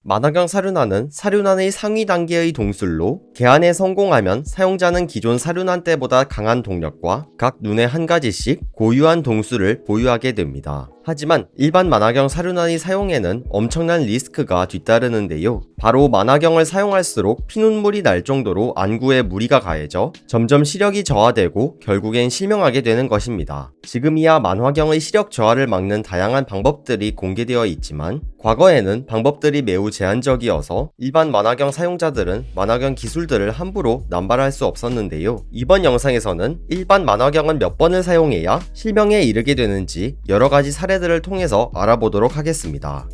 만화경 사륜안은 사륜안의 상위 단계의 동술로 개안에 성공하면 사용자는 기존 사륜안 때보다 강한 동력과 각 눈에 한 가지씩 고유한 동술을 보유하게 됩니다. 하지만 일반 만화경 사륜안의 사용에는 엄청난 리스크가 뒤따르는데요. 바로 만화경을 사용할수록 피눈물이 날 정도로 안구에 무리가 가해져 점점 시력이 저하되고 결국엔 실명하게 되는 것입니다. 지금이야 만화경의 시력 저하를 막는 다양한 방법들이 공개되어 있지만 과거에는 방법들이 매우 제한적이어서 일반 만화경 사용자들은 만화경 기술들을 함부로 남발할 수 없었는데요. 이번 영상에서는 일반 만화경은 몇 번을 사용해야 실명에 이르게 되는지 여러가지 사례들을 통해서 알아보도록 하겠습니다.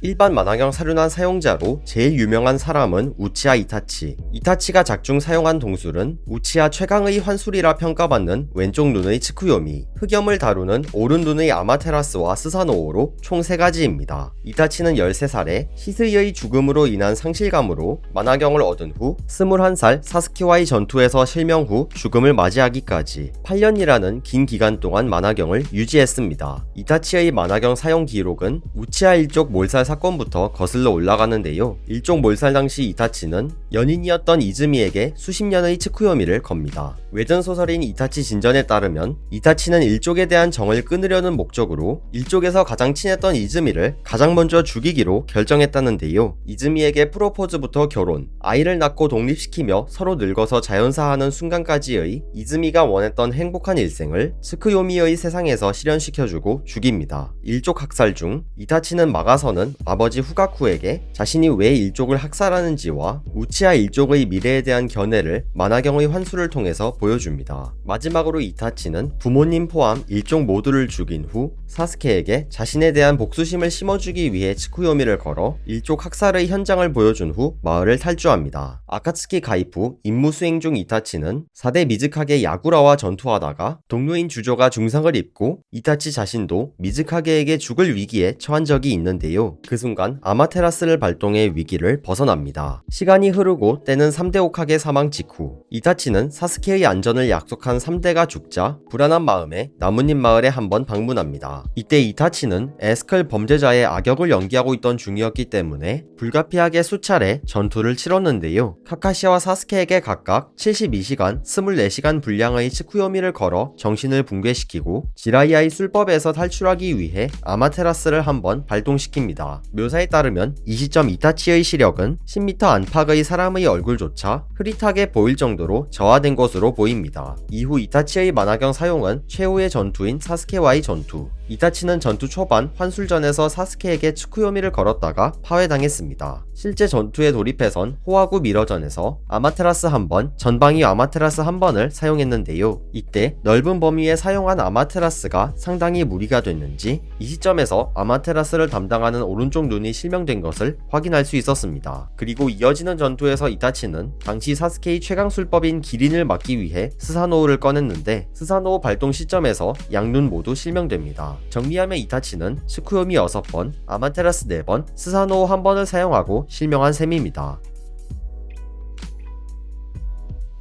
일반 만화경 사륜안 사용자로 제일 유명한 사람은 우치하 이타치. 이타치가 작중 사용한 동술은 우치하 최강의 환술이라 평가받는 왼쪽 눈의 츠쿠요미, 흑염을 다루는 오른 눈의 아마테라스와 스사노오로 총 3가지입니다. 이타치는 13살에 시스이의 죽음으로 인한 상실감으로 만화경을 얻은 후 21살 사스케와의 전투에서 실명 후 죽음을 맞이하기까지 8년이라는 긴 기간 동안 만화경을 유지했습니다. 이타치의 만화경 사용 기록은 우치하 일족 몰살 사건부터 거슬러 올라가는데요. 일종 몰살 당시 이타치는 연인이었던 이즈미에게 수십 년의 츠쿠요미를 겁니다. 외전소설인 이타치 진전에 따르면 이타치는 일족에 대한 정을 끊으려는 목적으로 일족에서 가장 친했던 이즈미를 가장 먼저 죽이기로 결정했다는데요. 이즈미에게 프로포즈부터 결혼, 아이를 낳고 독립시키며 서로 늙어서 자연사하는 순간까지의 이즈미가 원했던 행복한 일생을 츠쿠요미의 세상에서 실현시켜주고 죽입니다. 일족 학살 중 이타치는 마가서는 아버지 후가쿠에게 자신이 왜 일족을 학살하는지와 우치하 일족의 미래에 대한 견해를 만화경의 환술을 통해서 보여줍니다. 마지막으로 이타치는 부모님 포함 일족 모두를 죽인 후 사스케에게 자신에 대한 복수심을 심어주기 위해 츠쿠요미를 걸어 일족 학살의 현장을 보여준 후 마을을 탈주합니다. 아카츠키 가입 후 임무 수행 중 이타치는 4대 미즈카게 야구라와 전투하다가 동료인 주조가 중상을 입고 이타치 자신도 미즈카게에게 죽을 위기에 처한 적이 있는데요. 그 순간 아마테라스를 발동해 위기를 벗어납니다. 시간이 흐르고 때는 3대 오카게 사망 직후 이타치는 사스케의 안전을 약속한 3대가 죽자 불안한 마음에 나뭇잎 마을에 한번 방문합니다. 이때 이타치는 에스컬 범죄자의 악역을 연기하고 있던 중이었기 때문에 불가피하게 수차례 전투를 치렀는데요. 카카시와 사스케에게 각각 72시간, 24시간 분량의 츠쿠요미를 걸어 정신을 붕괴시키고 지라이아의 술법에서 탈출하기 위해 아마테라스를 한번 발동시킵니다. 묘사에 따르면 이 시점 이타치의 시력은 10m 안팎의 사람의 얼굴조차 흐릿하게 보일 정도로 저하된 것으로 보입니다. 이후 이타치의 만화경 사용은 최후의 전투인 사스케와의 전투. 이타치는 전투 초반 환술전에서 사스케에게 츠쿠요미를 걸었다가 파회당했습니다. 실제 전투에 돌입해선 호하구 미러전에서 아마테라스 1번, 전방위 아마테라스 1번을 사용했는데요. 이때 넓은 범위에 사용한 아마테라스가 상당히 무리가 됐는지 이 시점에서 아마테라스를 담당하는 오른쪽 눈이 실명된 것을 확인할 수 있었습니다. 그리고 이어지는 전투에서 이타치는 당시 사스케의 최강술법인 기린을 막기 위해 스사노오를 꺼냈는데 스사노오 발동 시점에서 양눈 모두 실명됩니다. 정리하면 이타치는 츠쿠요미 6번, 아마테라스 4번, 스사노오 1번을 사용하고 실명한 셈입니다.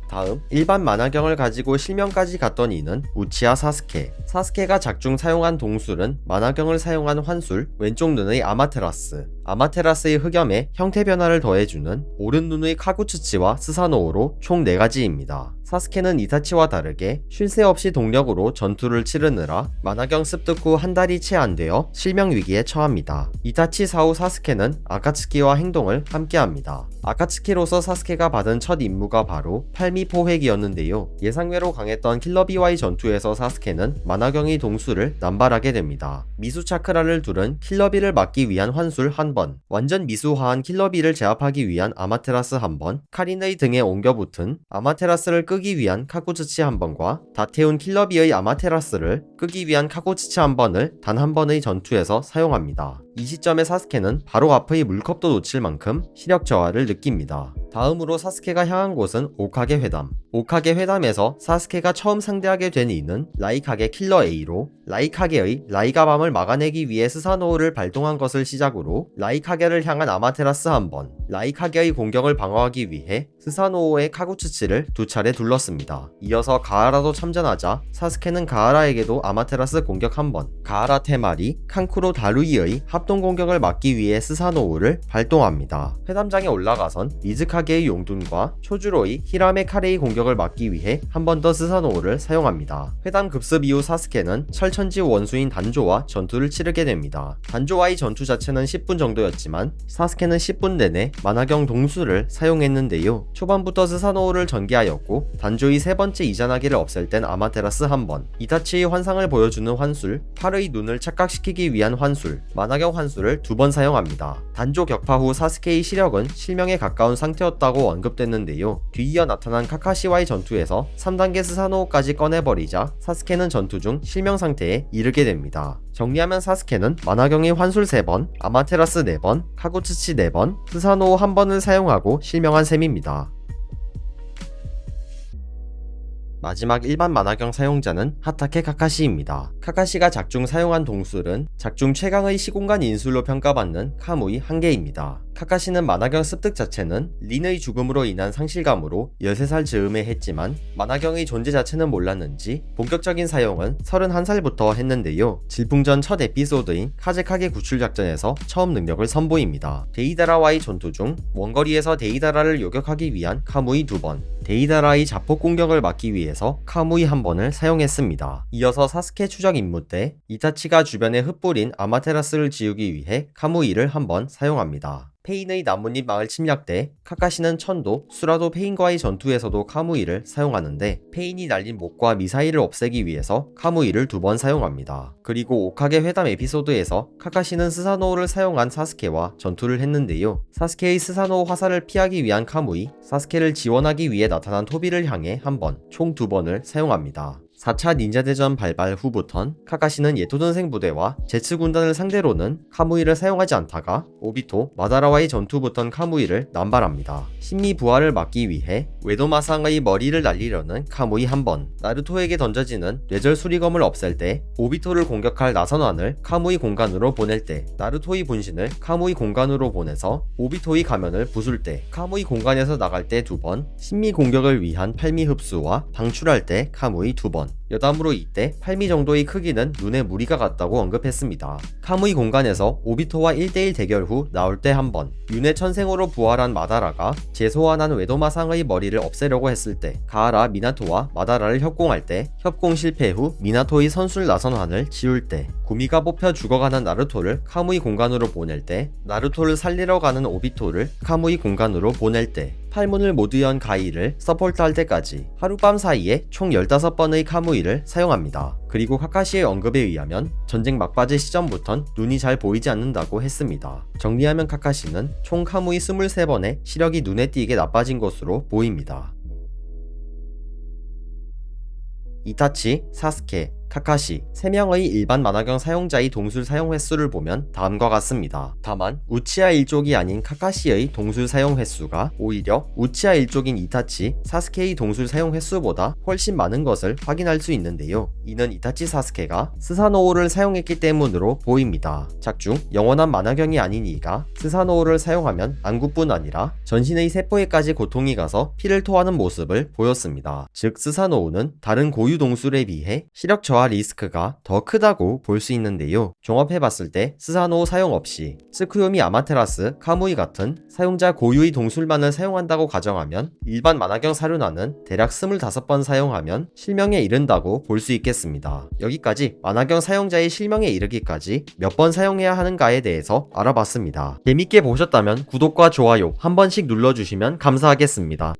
다음 일반 만화경을 가지고 실명까지 갔던 이는 우치하 사스케. 사스케가 작중 사용한 동술은 만화경을 사용한 환술, 왼쪽 눈의 아마테라스, 아마테라스의 흑염에 형태 변화를 더해주는 오른 눈의 카구츠치와 스사노오로 총 4가지입니다. 사스케는 이타치와 다르게 쉴 새 없이 동력으로 전투를 치르느라 만화경 습득 후 한 달이 채 안 되어 실명 위기에 처합니다. 이타치 사후 사스케는 아카츠키와 행동을 함께합니다. 아카츠키로서 사스케가 받은 첫 임무가 바로 팔미포획이었는데요. 예상외로 강했던 킬러비와의 전투에서 사스케는 만화경의 동수를 남발하게 됩니다. 미수 차크라를 두른 킬러비를 막기 위한 환술 1번, 완전 미수화한 킬러비를 제압하기 위한 아마테라스 1번, 카린의 등에 옮겨붙은 아마테라스를 끄기 위한 카구츠치 1번과 다 태운 킬러비의 아마테라스를 끄기 위한 카구츠치 1번을 단 한 번의 전투에서 사용합니다. 이 시점에 사스케는 바로 앞의 물컵도 놓칠 만큼 시력 저하를 느낍니다. 다음으로 사스케가 향한 곳은 오카게 회담. 오카게 회담에서 사스케가 처음 상대하게 된 이는 라이카게 킬러 A로 라이카게의 라이가밤을 막아내기 위해 스사노오를 발동한 것을 시작으로 라이카게를 향한 아마테라스 한 번, 라이카게의 공격을 방어하기 위해 스사노오의 카구츠치를 두 차례 둘렀습니다. 이어서 가하라도 참전하자 사스케는 가하라에게도 아마테라스 공격 한 번, 가하라 테마리, 칸쿠로 다루이의 합동 공격을 막기 위해 스사노오를 발동합니다. 회담장에 올라가선 미즈카게의 용둔과 초주로의 히라메 카레의 공격을 막기 위해 한 번 더 스사노오를 사용합니다. 회담 급습 이후 사스케는 철천지 원수인 단조와 전투를 치르게 됩니다. 단조와의 전투 자체는 10분 정도였지만 사스케는 10분 내내 만화경 동수를 사용했는데요. 초반부터 스사노오를 전개하였고 단조의 세 번째 이자나기를 없앨 땐 아마테라스 한 번, 이타치의 환상을 보여주는 환술, 팔의 눈을 착각시키기 위한 환술, 만화경 환술을 두 번 사용합니다. 단조 격파 후 사스케의 시력은 실명에 가까운 상태였다고 언급됐는데요. 뒤이어 나타난 카카시와의 전투에서 3단계 스사노오까지 꺼내버리자 사스케는 전투 중 실명 상태에 이르게 됩니다. 정리하면 사스케는 만화경의 환술 3번, 아마테라스 4번, 카구츠치 4번, 스사노오 1번을 사용하고 실명한 셈입니다. 마지막 일반 만화경 사용자는 하타케 카카시입니다. 카카시가 작중 사용한 동술은 작중 최강의 시공간 인술로 평가받는 카무이 1개입니다. 카카시는 만화경 습득 자체는 린의 죽음으로 인한 상실감으로 13살 즈음에 했지만 만화경의 존재 자체는 몰랐는지 본격적인 사용은 31살부터 했는데요. 질풍전 첫 에피소드인 카제카게 구출 작전에서 처음 능력을 선보입니다. 데이다라와의 전투 중 원거리에서 데이다라를 요격하기 위한 카무이 2번, 데이다라의 자폭 공격을 막기 위해서 카무이 1번을 사용했습니다. 이어서 사스케 추적 임무 때 이타치가 주변에 흩뿌린 아마테라스를 지우기 위해 카무이를 1번 사용합니다. 페인의 나뭇잎 마을 침략 때 카카시는 천도, 수라도 페인과의 전투에서도 카무이를 사용하는데 페인이 날린 목과 미사일을 없애기 위해서 카무이를 2번 사용합니다. 그리고 오카게 회담 에피소드에서 카카시는 스사노오를 사용한 사스케와 전투를 했는데요. 사스케의 스사노오 화살을 피하기 위한 카무이, 사스케를 지원하기 위해 나타난 토비를 향해 1번, 총 2번을 사용합니다. 4차 닌자대전 발발 후부턴 카카시는 예토든생 부대와 제츠 군단을 상대로는 카무이를 사용하지 않다가 오비토, 마다라와의 전투부턴 카무이를 남발합니다. 신미 부하를 막기 위해 웨도마상의 머리를 날리려는 카무이 1번, 나루토에게 던져지는 뇌절 수리검을 없앨 때, 오비토를 공격할 나선환을 카무이 공간으로 보낼 때, 나루토의 분신을 카무이 공간으로 보내서 오비토의 가면을 부술 때, 카무이 공간에서 나갈 때 2번, 신미 공격을 위한 팔미 흡수와 방출할 때 카무이 2번, 여담으로 이때 8미 정도의 크기는 눈에 무리가 같다고 언급했습니다. 카무이 공간에서 오비토와 1대1 대결 후 나올 때 1번, 윤회 천생으로 부활한 마다라가 재소환한 웨도마상의 머리를 없애려고 했을 때, 가하라 미나토와 마다라를 협공할 때, 협공 실패 후 미나토의 선술 나선환을 지울 때, 구미가 뽑혀 죽어가는 나루토를 카무이 공간으로 보낼 때, 나루토를 살리러 가는 오비토를 카무이 공간으로 보낼 때, 팔문을 모두 연 가이를 서포트할 때까지 하룻밤 사이에 총 15번의 카무이를 사용합니다. 그리고 카카시의 언급에 의하면 전쟁 막바지 시점부턴 눈이 잘 보이지 않는다고 했습니다. 정리하면 카카시는 총 카무이 23번의 시력이 눈에 띄게 나빠진 것으로 보입니다. 이타치, 사스케, 카카시 3명의 일반 만화경 사용자의 동술 사용 횟수를 보면 다음과 같습니다. 다만 우치하 일족이 아닌 카카시의 동술 사용 횟수가 오히려 우치하 일족인 이타치, 사스케의 동술 사용 횟수보다 훨씬 많은 것을 확인할 수 있는데요. 이는 이타치 사스케가 스사노오를 사용했기 때문으로 보입니다. 작중 영원한 만화경이 아닌 이가 스사노오를 사용하면 안구뿐 아니라 전신의 세포에까지 고통이 가서 피를 토하는 모습을 보였습니다. 즉 스사노오는 다른 고유 동술에 비해 시력 저하 리스크가 더 크다고 볼 수 있는데요. 종합해봤을 때 스사노오 사용 없이 스쿠요미 아마테라스, 카무이 같은 사용자 고유의 동술만을 사용한다고 가정하면 일반 만화경 사륜화는 대략 25번 사용하면 실명에 이른다고 볼 수 있겠습니다. 여기까지 만화경 사용자의 실명에 이르기까지 몇 번 사용해야 하는가에 대해서 알아봤습니다. 재밌게 보셨다면 구독과 좋아요 한 번씩 눌러주시면 감사하겠습니다.